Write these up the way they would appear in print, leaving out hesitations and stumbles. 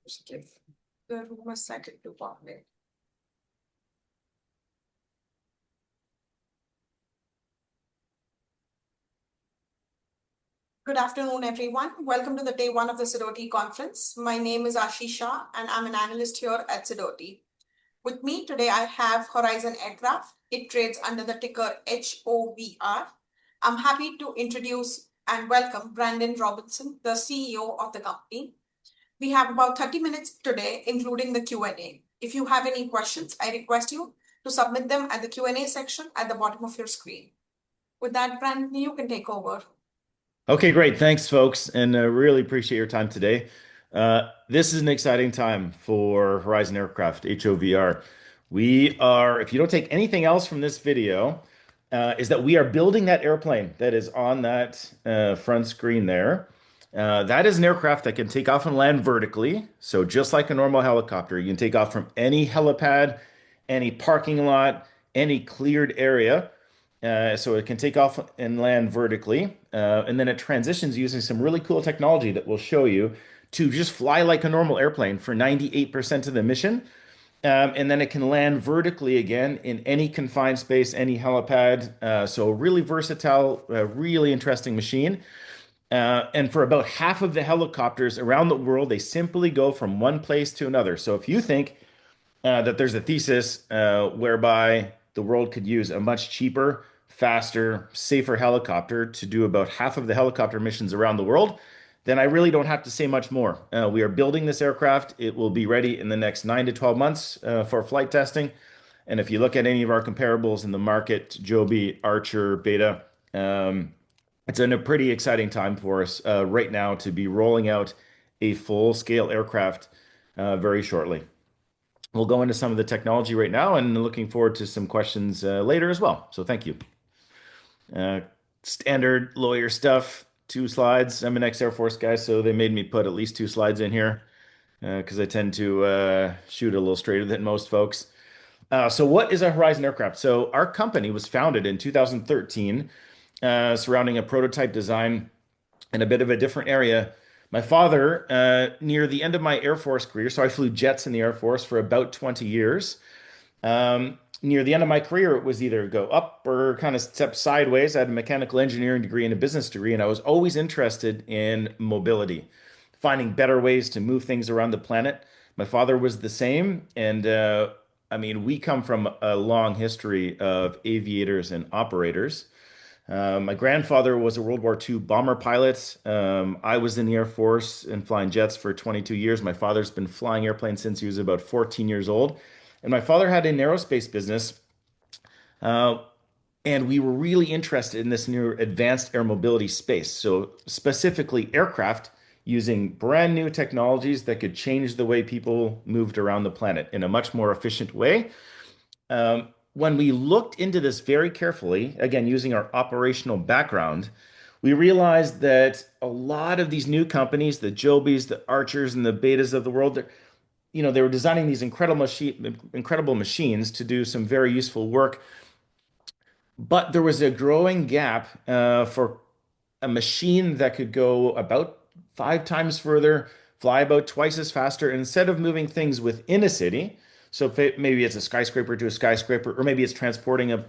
Just give the room a second to populate. Good afternoon, everyone. Welcome to the day one of the Sidoti conference. My name is Ashisha, and I'm an analyst here at Sidoti. With me today, I have Horizon Aircraft. It trades under the ticker HOVR. I'm happy to introduce and welcome Brandon Robinson, the CEO of the company. We have about 30 minutes today, including the Q&A. If you have any questions, I request you to submit them at the Q&A section at the bottom of your screen. With that, Brandon, you can take over. Okay, great. Thanks, folks, and really appreciate your time today. This is an exciting time for Horizon Aircraft, HOVR. If you don't take anything else from this video, is that we are building that airplane that is on that front screen there. That is an aircraft that can take off and land vertically. So just like a normal helicopter, you can take off from any helipad, any parking lot, any cleared area. So it can take off and land vertically, and then it transitions using some really cool technology that we'll show you to just fly like a normal airplane for 98% of the mission. And then it can land vertically again in any confined space, any helipad. So really versatile, really interesting machine. And for about half of the helicopters around the world, they simply go from one place to another. So if you think that there's a thesis whereby the world could use a much cheaper, faster, safer helicopter to do about half of the helicopter missions around the world, then I really don't have to say much more. We are building this aircraft. It will be ready in the next 9 to 12 months for flight testing. And if you look at any of our comparables in the market, Joby, Archer, Beta, it's in a pretty exciting time for us right now to be rolling out a full-scale aircraft very shortly. We'll go into some of the technology right now and looking forward to some questions later as well. So thank you. Standard lawyer stuff, 2 slides. I'm an ex-Air Force guy, so they made me put at least 2 slides in here because I tend to shoot a little straighter than most folks. So what is a Horizon Aircraft? So our company was founded in 2013 surrounding a prototype design in a bit of a different area. My father, near the end of my Air Force career, so I flew jets in the Air Force for about 20 years. Near the end of my career, it was either go up or kind of step sideways. I had a mechanical engineering degree and a business degree, and I was always interested in mobility, finding better ways to move things around the planet. My father was the same, and I mean, we come from a long history of aviators and operators. My grandfather was a World War II bomber pilot. I was in the Air Force and flying jets for 22 years. My father's been flying airplanes since he was about 14 years old. And my father had an aerospace business, uh, and we were really interested in this new advanced air mobility space. So, specifically, aircraft using brand new technologies that could change the way people moved around the planet in a much more efficient way. When we looked into this very carefully, again, using our operational background, we realized that a lot of these new companies, the Jobies, the Archers, and the Betas of the world, they were designing these incredible machines to do some very useful work. But there was a growing gap for a machine that could go about 5 times further, fly about twice as faster. And instead of moving things within a city, so if maybe it's a skyscraper to a skyscraper, or maybe it's transporting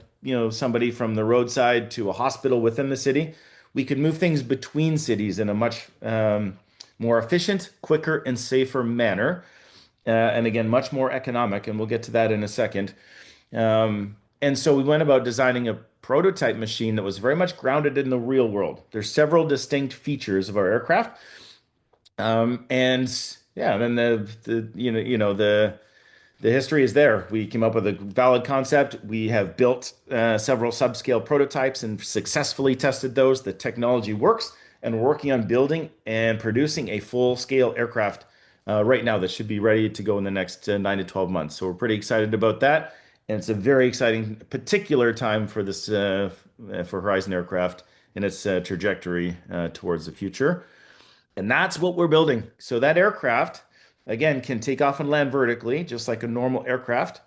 somebody from the roadside to a hospital within the city, we could move things between cities in a much more efficient, quicker, and safer manner. And again, much more economic, and we'll get to that in a second. And so we went about designing a prototype machine that was very much grounded in the real world. There's several distinct features of our aircraft. And yeah, then the history is there. We came up with a valid concept. We have built several subscale prototypes and successfully tested those. The technology works, and we're working on building and producing a full-scale aircraft right now that should be ready to go in the next 9 to 12 months. So we're pretty excited about that. And it's a very exciting particular time for this for Horizon Aircraft and its trajectory towards the future. And that's what we're building. So that aircraft, again, can take off and land vertically, just like a normal aircraft.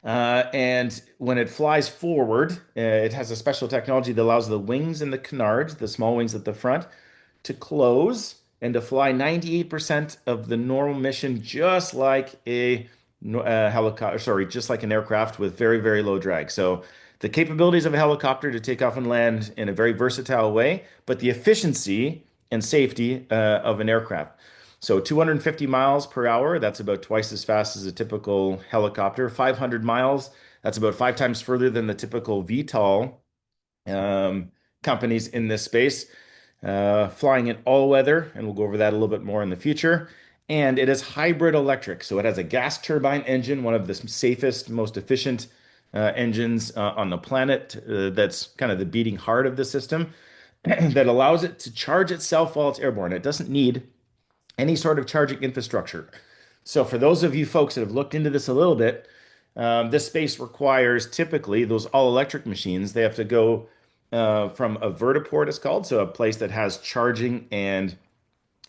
And when it flies forward, it has a special technology that allows the wings and the canards, the small wings at the front, to close and to fly 98% of the normal mission, just like a helicopter, sorry, just like an aircraft with very, very low drag. So the capabilities of a helicopter to take off and land in a very versatile way, but the efficiency and safety of an aircraft. So 250 miles per hour, that's about twice as fast as a typical helicopter. 500 miles, that's about 5 times further than the typical VTOL um, companies in this space. Flying in all weather, and we'll go over that a little bit more in the future. And it is hybrid electric, so it has a gas turbine engine, one of the safest, most efficient engines on the planet. That's kind of the beating heart of the system that allows it to charge itself while it's airborne. It doesn't need any sort of charging infrastructure. So, for those of you folks that have looked into this a little bit, this space requires typically those all electric machines. They have to go from a vertiport, it's called, so a place that has charging and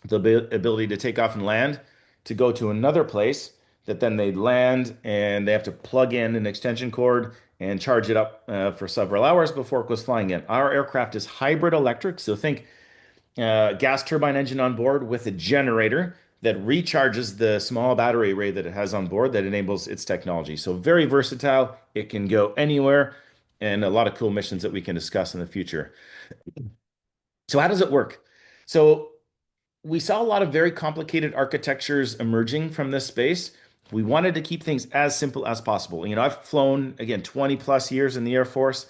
the ability to take off and land, to go to another place that then they land and they have to plug in an extension cord and charge it up for several hours before it goes flying in. Our aircraft is hybrid electric, so think gas turbine engine on board with a generator that recharges the small battery array that it has on board that enables its technology. So very versatile. It can go anywhere and a lot of cool missions that we can discuss in the future. So how does it work? So we saw a lot of very complicated architectures emerging from this space. We wanted to keep things as simple as possible. I've flown again 20 plus years in the Air Force.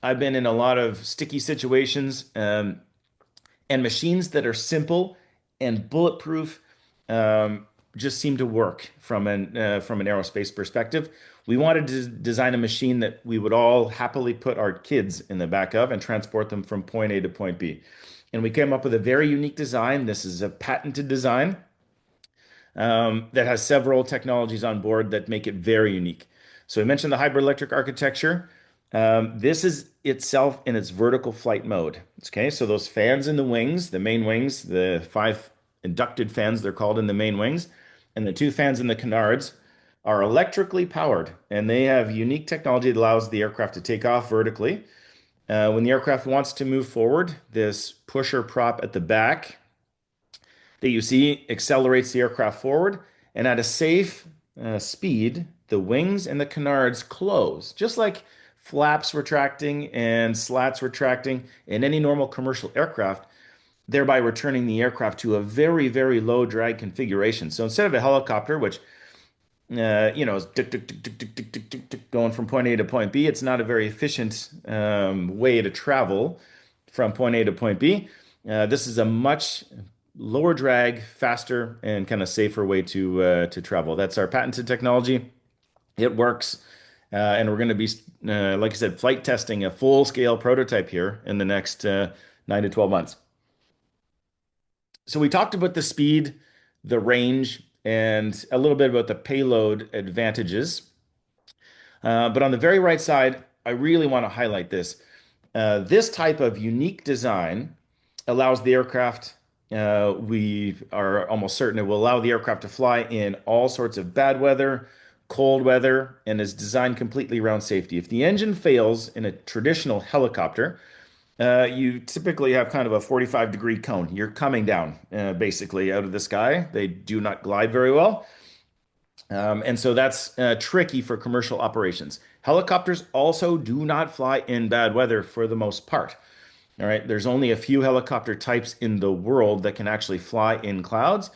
I've been in a lot of sticky situations. And machines that are simple and bulletproof just seem to work from an aerospace perspective. We wanted to design a machine that we would all happily put our kids in the back of and transport them from point A to point B. And we came up with a very unique design. This is a patented design that has several technologies on board that make it very unique. So we mentioned the hybrid electric architecture. This is itself in its vertical flight mode. Okay, so those fans in the wings, the main wings, the 5 inducted fans, they're called in the main wings, and the 2 fans in the canards are electrically powered, and they have unique technology that allows the aircraft to take off vertically. When the aircraft wants to move forward, this pusher prop at the back that you see accelerates the aircraft forward, and at a safe speed, the wings and the canards close, just like flaps retracting and slats retracting in any normal commercial aircraft, thereby returning the aircraft to a very, very low drag configuration. So instead of a helicopter, which is tick, tick, tick, tick, tick, tick, tick, tick, tick, going from point A to point B, it's not a very efficient way to travel from point A to point B. This is a much lower drag, faster, and kind of safer way to travel. That's our patented technology. It works. And we're going to be, like I said, flight testing a full-scale prototype here in the next 9 to 12 months. So we talked about the speed, the range, and a little bit about the payload advantages. But on the very right side, I really want to highlight this. This type of unique design allows the aircraft, we are almost certain it will allow the aircraft to fly in all sorts of bad weather, cold weather, and is designed completely around safety. If the engine fails in a traditional helicopter, you typically have kind of a 45-degree cone. You're coming down basically out of the sky. They do not glide very well. And so that's tricky for commercial operations. Helicopters also do not fly in bad weather for the most part. All right, there's only a few helicopter types in the world that can actually fly in clouds.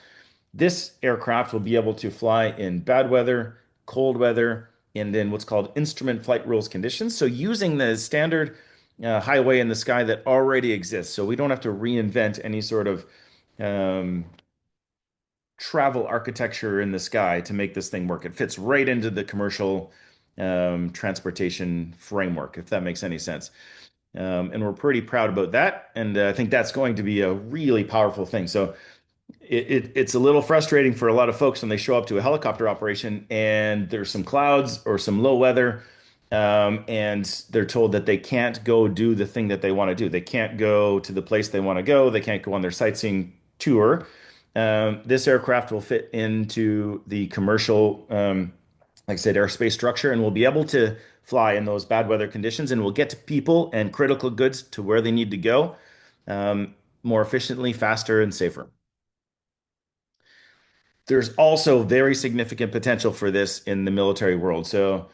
This aircraft will be able to fly in bad weather, cold weather, and then what's called instrument flight rules conditions. So using the standard highway in the sky that already exists. So we don't have to reinvent any sort of travel architecture in the sky to make this thing work. It fits right into the commercial transportation framework, if that makes any sense. And we're pretty proud about that. And I think that's going to be a really powerful thing. So it's a little frustrating for a lot of folks when they show up to a helicopter operation and there's some clouds or some low weather, and they're told that they can't go do the thing that they want to do. They can't go to the place they want to go. They can't go on their sightseeing tour. This aircraft will fit into the commercial, like I said, airspace structure, and we'll be able to fly in those bad weather conditions, and we'll get to people and critical goods to where they need to go more efficiently, faster, and safer. There's also very significant potential for this in the military world. So,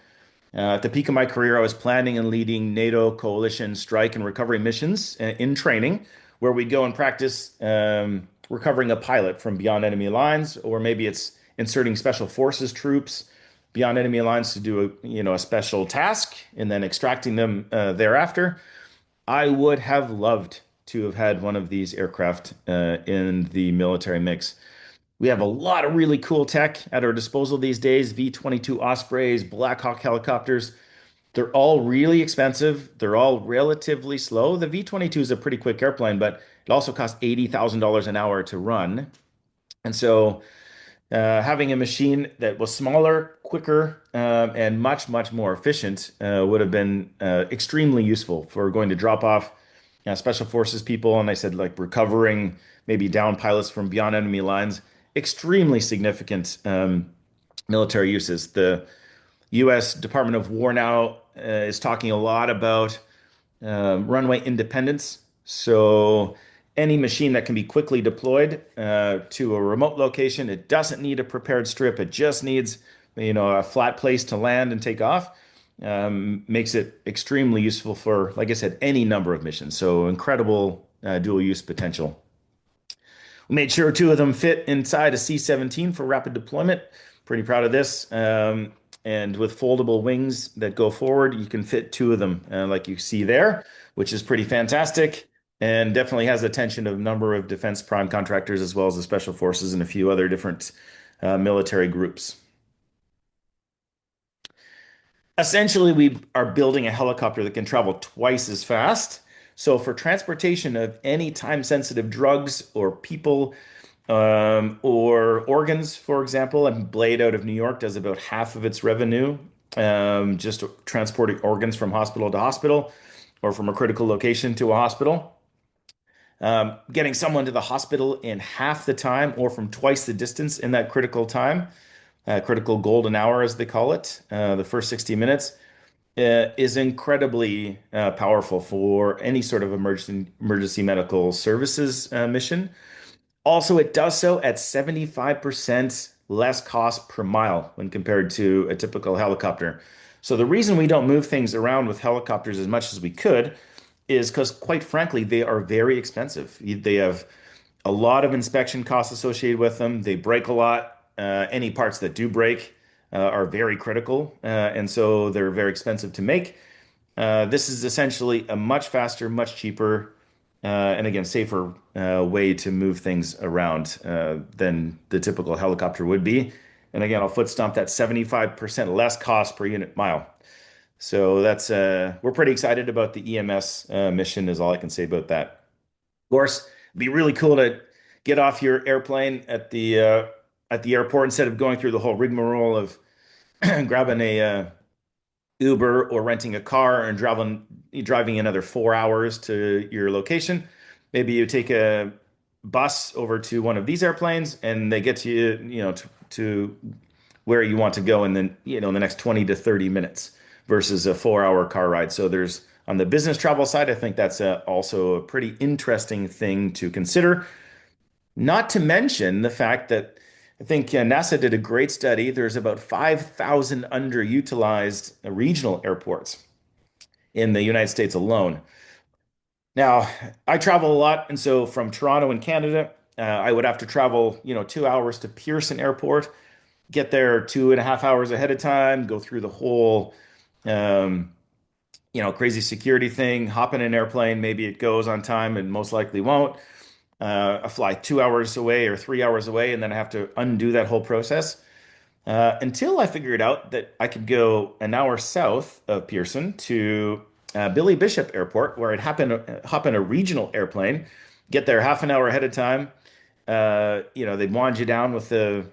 at the peak of my career, I was planning and leading NATO coalition strike and recovery missions in training, where we'd go and practice recovering a pilot from beyond enemy lines, or maybe it's inserting special forces troops beyond enemy lines to do a special task and then extracting them thereafter. I would have loved to have had one of these aircraft in the military mix. We have a lot of really cool tech at our disposal these days. V-22 Ospreys, Black Hawk helicopters. They're all really expensive. They're all relatively slow. The V-22 is a pretty quick airplane, but it also costs $80,000 an hour to run. And so having a machine that was smaller, quicker, and much, much more efficient would have been extremely useful for going to drop off special forces people. And I said, like, recovering maybe down pilots from beyond enemy lines. Extremely significant military uses. The U.S. Department of War now is talking a lot about runway independence. So any machine that can be quickly deployed to a remote location, it doesn't need a prepared strip. It just needs, a flat place to land and take off. Makes it extremely useful for, like I said, any number of missions. So incredible dual use potential. We made sure two of them fit inside a C-17 for rapid deployment. Pretty proud of this. And with foldable wings that go forward, you can fit two of them, like you see there, which is pretty fantastic and definitely has the attention of a number of defense prime contractors as well as the special forces and a few other different military groups. Essentially, we are building a helicopter that can travel twice as fast. So for transportation of any time-sensitive drugs or people or organs, for example, and Blade out of New York does about half of its revenue just transporting organs from hospital to hospital or from a critical location to a hospital. Getting someone to the hospital in half the time or from twice the distance in that critical time, critical golden hour, as they call it, the first 60 minutes, is incredibly powerful for any sort of emergency medical services mission. Also, it does so at 75% less cost per mile when compared to a typical helicopter. So the reason we don't move things around with helicopters as much as we could is because, quite frankly, they are very expensive. They have a lot of inspection costs associated with them. They break a lot. Any parts that do break are very critical, and so they're very expensive to make. This is essentially a much faster, much cheaper, and again, safer way to move things around than the typical helicopter would be. And again, I'll foot stomp that 75% less cost per unit mile. So that's we're pretty excited about the EMS mission, is all I can say about that. Of course, it'd be really cool to get off your airplane at the airport instead of going through the whole rigmarole of grabbing a Uber or renting a car and driving another 4 hours to your location. Maybe you take a bus over to one of these airplanes and they get you, to where you want to go in the next 20 to 30 minutes versus a 4 hour car ride. So there's on the business travel side, I think that's also a pretty interesting thing to consider. Not to mention the fact that I think NASA did a great study. There's about 5,000 underutilized regional airports in the United States alone. Now, I travel a lot, and so from Toronto in Canada, I would have to travel, 2 hours to Pearson Airport, get there 2.5 hours ahead of time, go through the whole, um, crazy security thing, hop in an airplane, maybe it goes on time and most likely won't. I fly 2 hours away or 3 hours away, and then I have to undo that whole process until I figured out that I could go an hour south of Pearson to Billy Bishop Airport, where I'd hop in a regional airplane, get there half an hour ahead of time. They'd wand you down with a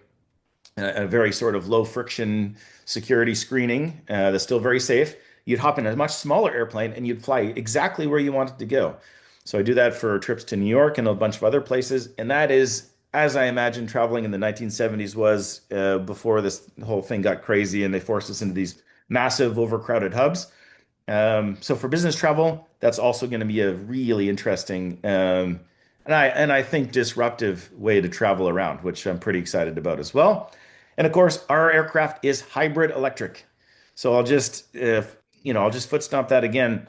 very sort of low friction security screening that's still very safe. You'd hop in a much smaller airplane and you'd fly exactly where you wanted to go. So I do that for trips to New York and a bunch of other places. And that is, as I imagine traveling in the 1970s was before this whole thing got crazy and they forced us into these massive overcrowded hubs. So for business travel, that's also going to be a really interesting and I think disruptive way to travel around, which I'm pretty excited about as well. And of course, our aircraft is hybrid electric. So I'll just foot stomp that again.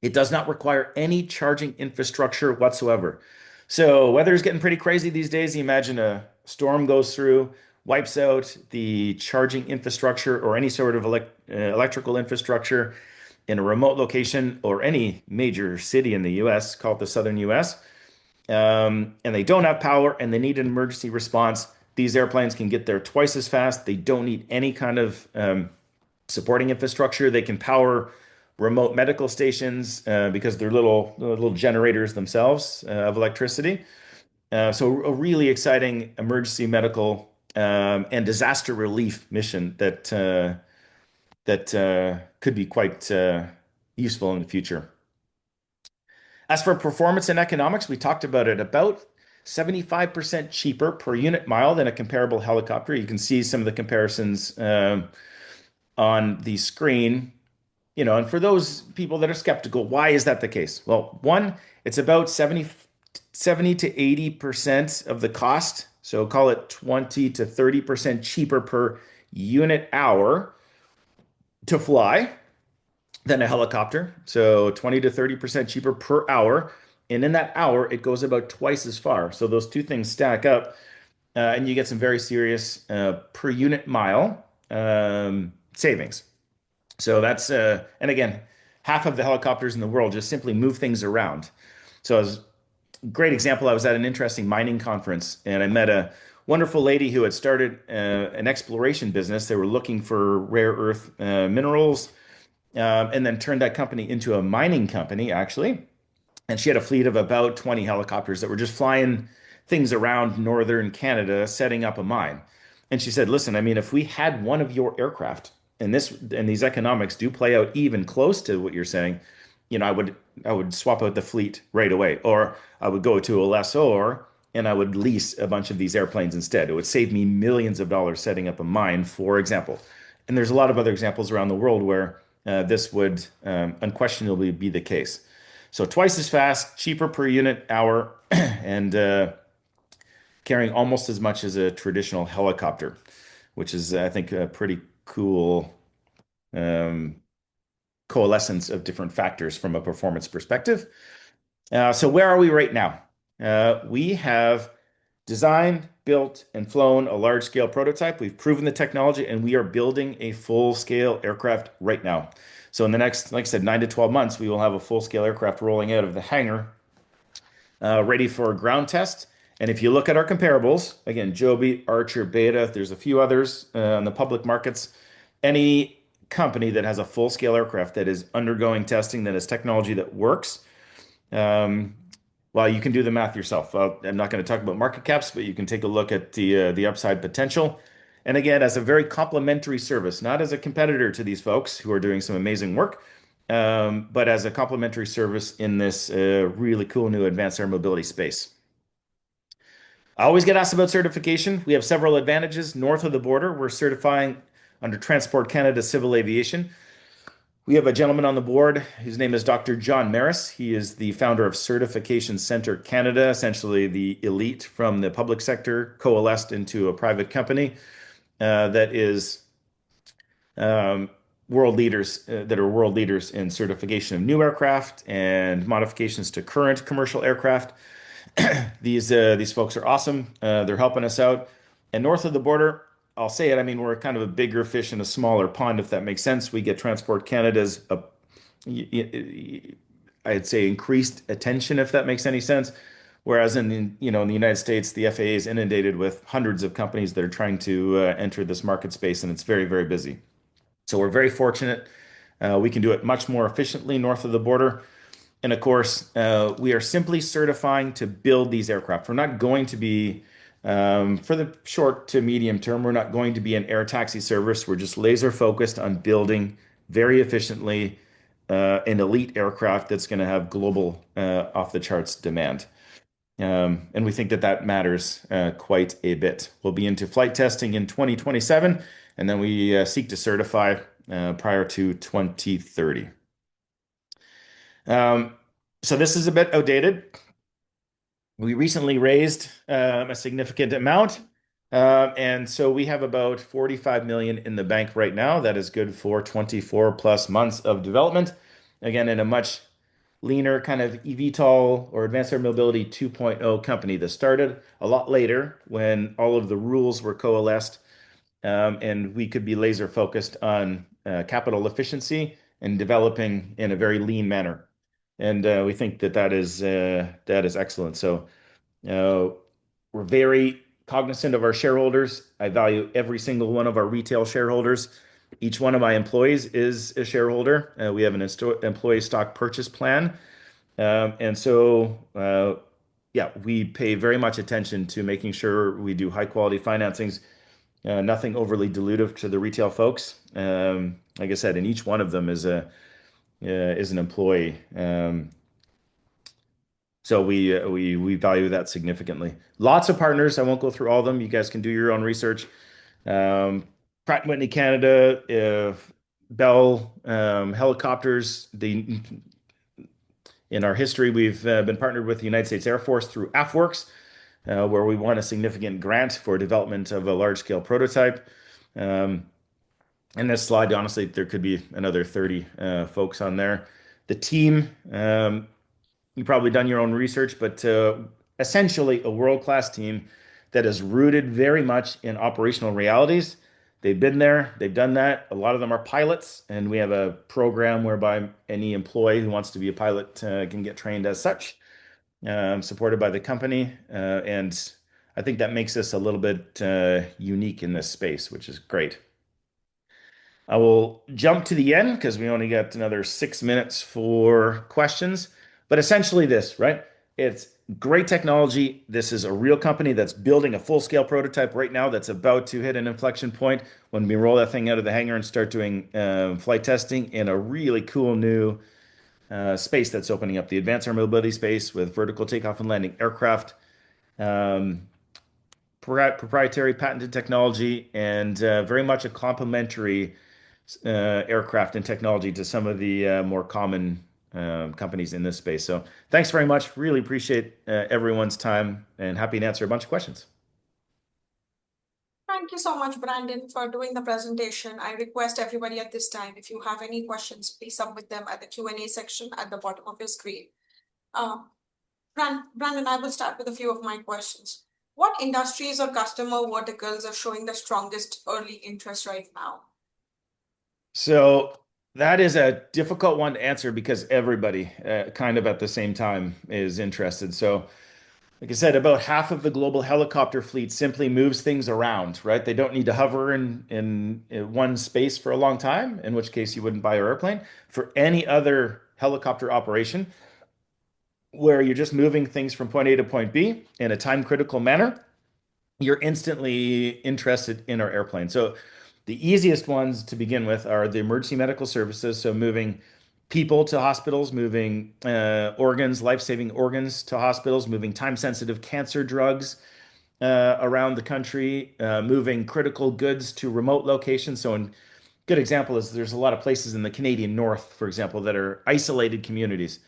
It does not require any charging infrastructure whatsoever. So weather's getting pretty crazy these days. You imagine a storm goes through, wipes out the charging infrastructure or any sort of electrical infrastructure in a remote location or any major city in the US, call it the southern US, and they don't have power and they need an emergency response. These airplanes can get there twice as fast. They don't need any kind of supporting infrastructure. They can power remote medical stations because they're little generators themselves of electricity. So a really exciting emergency medical and disaster relief mission that could be quite useful in the future. As for performance and economics, we talked about it about 75% cheaper per unit mile than a comparable helicopter. You can see some of the comparisons on the screen. And for those people that are skeptical, why is that the case? Well, one, it's about 70 to 80% of the cost. So call it 20 to 30% cheaper per unit hour to fly than a helicopter. So 20 to 30% cheaper per hour. And in that hour, it goes about twice as far. So those two things stack up, and you get some very serious per unit mile savings. So and again, half of the helicopters in the world just simply move things around. So as a great example, I was at an interesting mining conference and I met a wonderful lady who had started an exploration business. They were looking for rare earth minerals, and then turned that company into a mining company, actually. And she had a fleet of about 20 helicopters that were just flying things around northern Canada, setting up a mine. And she said, "Listen, I mean, if we had one of your aircraft, and these economics do play out even close to what you're saying, I would swap out the fleet right away, or I would go to a lessor and I would lease a bunch of these airplanes instead. It would save me millions of dollars setting up a mine, for example." And there's a lot of other examples around the world where this would unquestionably be the case. So twice as fast, cheaper per unit hour, and carrying almost as much as a traditional helicopter, which is, I think, a pretty cool um, coalescence of different factors from a performance perspective. So where are we right now? We have designed, built, and flown a large-scale prototype. We've proven the technology, and we are building a full-scale aircraft right now. So in the next, like I said, 9 to 12 months, we will have a full-scale aircraft rolling out of the hangar, ready for ground test. And if you look at our comparables, again, Joby, Archer, Beta, there's a few others in the public markets. Any company that has a full-scale aircraft that is undergoing testing, that has technology that works, um, well, you can do the math yourself. I'm not going to talk about market caps, but you can take a look at the upside potential. And again, as a very complementary service, not as a competitor to these folks who are doing some amazing work, but as a complementary service in this really cool new advanced air mobility space. I always get asked about certification. We have several advantages. North of the border, we're certifying under Transport Canada Civil Aviation. We have a gentleman on the board. His name is Dr. John Maris. He is the founder of Certification Center Canada, essentially the elite from the public sector coalesced into a private company that is world leaders that are world leaders in certification of new aircraft and modifications to current commercial aircraft. These folks are awesome. They're helping us out. And north of the border, I'll say it. I mean, we're kind of a bigger fish in a smaller pond, if that makes sense. We get Transport Canada's, I'd say, increased attention, if that makes any sense. Whereas in the United States, the FAA is inundated with hundreds of companies that are trying to enter this market space, and it's very, very busy. So we're very fortunate. We can do it much more efficiently north of the border. And of course, we are simply certifying to build these aircraft. We're not going to be, for the short to medium term, we're not going to be an air taxi service. We're just laser focused on building very efficiently an elite aircraft that's going to have global off the charts demand. And we think that that matters quite a bit. We'll be into flight testing in 2027, and then we seek to certify prior to 2030. So this is a bit outdated. We recently raised a significant amount. And so we have about 45 million in the bank right now. That is good for 24 plus months of development. Again, in a much leaner kind of eVTOL or advanced air mobility 2.0 company that started a lot later when all of the rules were coalesced, and we could be laser focused on capital efficiency and developing in a very lean manner. And we think that that is excellent. So uh, we're very cognizant of our shareholders. I value every single one of our retail shareholders. Each one of my employees is a shareholder. We have an employee stock purchase plan. Yeah, we pay very much attention to making sure we do high quality financings, nothing overly dilutive to the retail folks. Like I said, and each one of them is an employee. So we value that significantly. Lots of partners. I won't go through all of them. You guys can do your own research. Um, Pratt& and Whitney Canada, Bell Helicopters. In our history, we've been partnered with the United States Air Force through AFWorks, where we won a significant grant for development of a large-scale prototype. Um, in this slide, honestly, there could be another 30 folks on there. The team, you've probably done your own research, but essentially a world-class team that is rooted very much in operational realities. They've been there, they've done that. A lot of them are pilots, and we have a program whereby any employee who wants to be a pilot can get trained as such, supported by the company. And I think that makes us a little bit unique in this space, which is great. I will jump to the end because we only got another 6 minutes for questions. But essentially, this, right? It's great technology. This is a real company that's building a full-scale prototype right now that's about to hit an inflection point when we roll that thing out of the hangar and start doing flight testing in a really cool new space that's opening up, the advanced air mobility space with vertical takeoff and landing aircraft. Um, Proprietary patented technology and very much a complementary aircraft and technology to some of the more common companies in this space. So thanks very much. Really appreciate everyone's time and happy to answer a bunch of questions. Thank you so much, Brandon, for doing the presentation. I request everybody at this time, if you have any questions, please submit them at the Q&A section at the bottom of your screen. Uh, Brandon, I will start with a few of my questions. What industries or customer verticals are showing the strongest early interest right now? So that is a difficult one to answer because everybody kind of at the same time is interested. So like I said, about half of the global helicopter fleet simply moves things around, right? They don't need to hover in one space for a long time, in which case you wouldn't buy an airplane. For any other helicopter operation where you're just moving things from point A to point B in a time critical manner, you're instantly interested in our airplane. So the easiest ones to begin with are the emergency medical services, so moving people to hospitals, moving organs, life-saving organs to hospitals, moving time-sensitive cancer drugs around the country, moving critical goods to remote locations. So, a good example is there's a lot of places in the Canadian North, for example, that are isolated communities.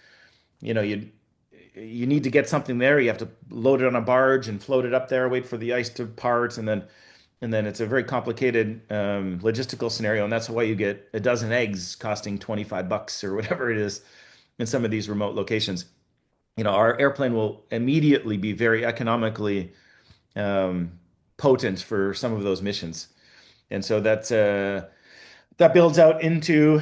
You know, you need to get something there. You have to load it on a barge and float it up there, wait for the ice to part, and then it's a very complicated logistical scenario, and that's why you get a dozen eggs costing $25 or whatever it is in some of these remote locations. You know, our airplane will immediately be very economically um, potent for some of those missions, and so that builds out into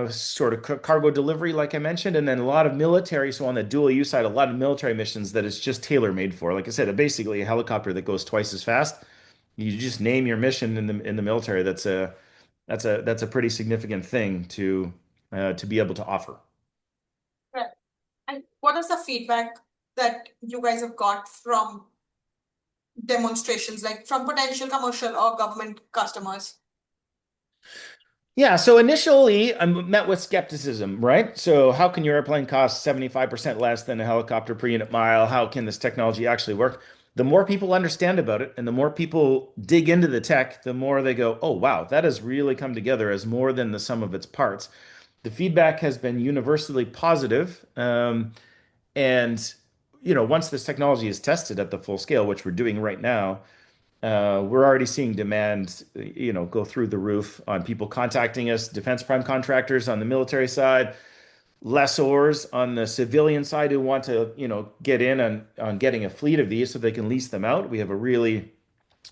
sort of cargo delivery, like I mentioned, and then a lot of military. So on the dual use side, a lot of military missions that it's just tailor made for. Like I said, basically a helicopter that goes twice as fast. You just name your mission in the military. That's a pretty significant thing to be able to offer. Right. And what is the feedback that you guys have got from demonstrations, like from potential commercial or government customers? Yeah, so initially I'm met with skepticism, right? So how can your airplane cost 75% less than a helicopter per unit mile? How can this technology actually work? The more people understand about it and the more people dig into the tech, the more they go, oh, wow, that has really come together as more than the sum of its parts. The feedback has been universally positive. And once this technology is tested at the full scale, which we're doing right now, we're already seeing demand, go through the roof on people contacting us, defense prime contractors on the military side, lessors on the civilian side who want to, get in on getting a fleet of these so they can lease them out. We have a really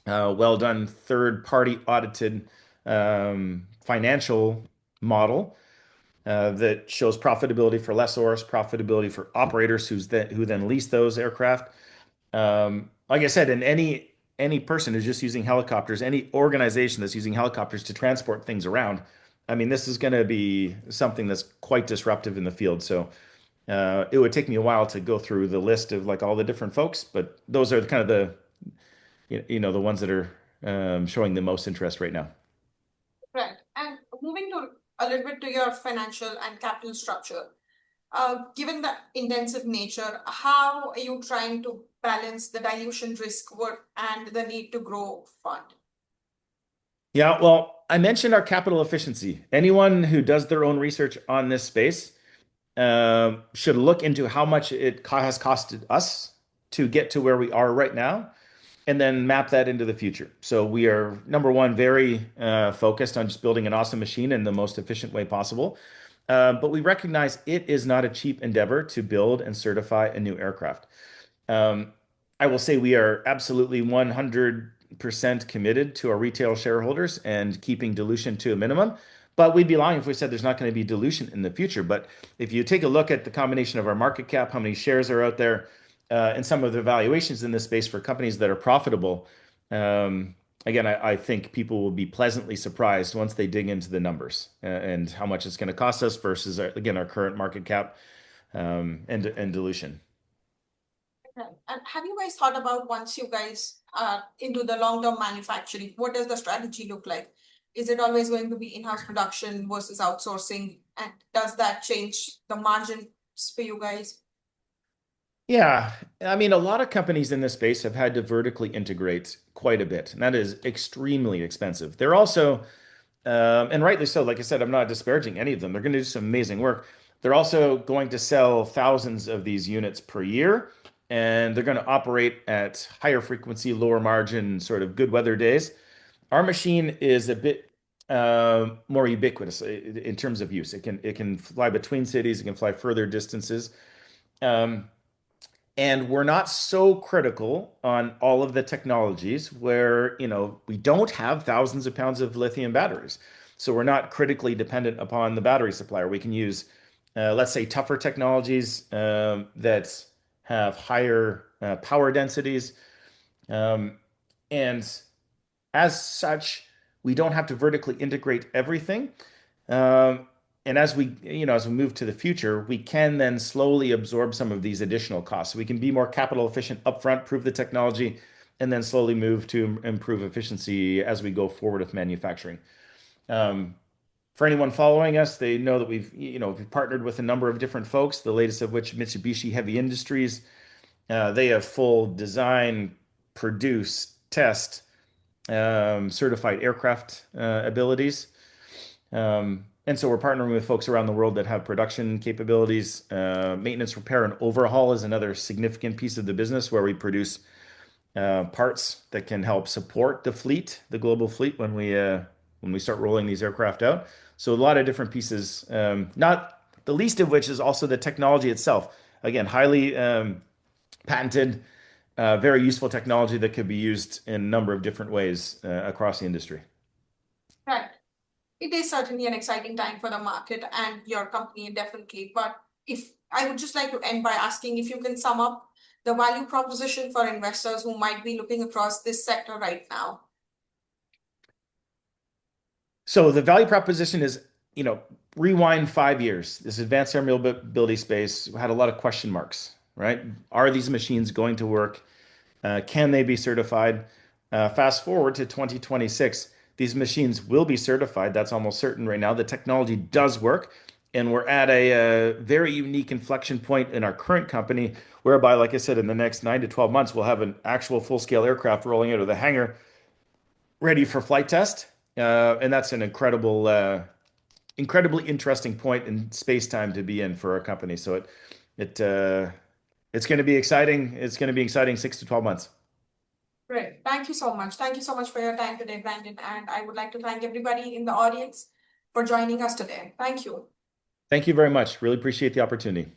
well done third party audited financial model that shows profitability for lessors, profitability for operators who then lease those aircraft. Like I said, and any person who's just using helicopters, any organization that's using helicopters to transport things around, I mean, this is going to be something that's quite disruptive in the field. So it would take me a while to go through the list of like all the different folks, but those are kind of the ones that are showing the most interest right now. Right. And moving to a little bit to your financial and capital structure, given the intensive nature, how are you trying to balance the dilution and the need to grow fund? Yeah, well, I mentioned our capital efficiency. Anyone who does their own research on this space should look into how much has costed us to get to where we are right now, and then map that into the future. So we are number one, very focused on just building an awesome machine in the most efficient way possible. But we recognize it is not a cheap endeavor to build and certify a new aircraft. Um, I will say we are absolutely 100% committed to our retail shareholders and keeping dilution to a minimum. But we'd be lying if we said there's not going to be dilution in the future. But if you take a look at the combination of our market cap, how many shares are out there, and some of the valuations in this space for companies that are profitable, again, I think people will be pleasantly surprised once they dig into the numbers and how much it's going to cost us versus, again, our current market cap and dilution. Right. And have you guys thought about once you guys are into the long-term manufacturing, what does the strategy look like? Is it always going to be in-house production versus outsourcing? And does that change the margins for you guys? Yeah, I mean, a lot of companies in this space have had to vertically integrate quite a bit, and that is extremely expensive. They're also, and rightly so, like I said, I'm not disparaging any of them. They're going to do some amazing work. They're also going to sell thousands of these units per year, and they're going to operate at higher frequency, lower margin, sort of good weather days. Our machine is a bit more ubiquitous in terms of use. It can fly between cities, it can fly further distances. Um, and we're not so critical on all of the technologies where, we don't have thousands of pounds of lithium batteries. So we're not critically dependent upon the battery supplier. We can use, let's say, tougher technologies that have higher power densities. Um, and as such, we don't have to vertically integrate everything. Um, and as we move to the future, we can then slowly absorb some of these additional costs. So we can be more capital efficient upfront, prove the technology, and then slowly move to improve efficiency as we go forward with manufacturing. Um, for anyone following us, they know that we've partnered with a number of different folks, the latest of which Mitsubishi Heavy Industries. They have full design, produce, test, certified aircraft abilities. And so we're partnering with folks around the world that have production capabilities. Maintenance, repair, and overhaul is another significant piece of the business where we produce parts that can help support the fleet, the global fleet, when we start rolling these aircraft out. So a lot of different pieces, not the least of which is also the technology itself. Again, highly patented, very useful technology that could be used in a number of different ways across the industry. Right. It is certainly an exciting time for the market and your company, definitely. But if I would just like to end by asking if you can sum up the value proposition for investors who might be looking across this sector right now. So the value proposition is, rewind 5 years. This advanced air mobility space had a lot of question marks, right? Are these machines going to work? Can they be certified? Fast forward to 2026, these machines will be certified. That's almost certain right now. The technology does work, and we're at a very unique inflection point in our current company, whereby, like I said, in the next 9 to 12 months, we'll have an actual full-scale aircraft rolling out of the hangar, ready for flight test. And that's an incredibly interesting point in space time to be in for our company. So it It's going to be exciting. It's going to be exciting 6 to 12 months. Great. Thank you so much. Thank you so much for your time today, Brandon. And I would like to thank everybody in the audience for joining us today. Thank you. Thank you very much. Really appreciate the opportunity.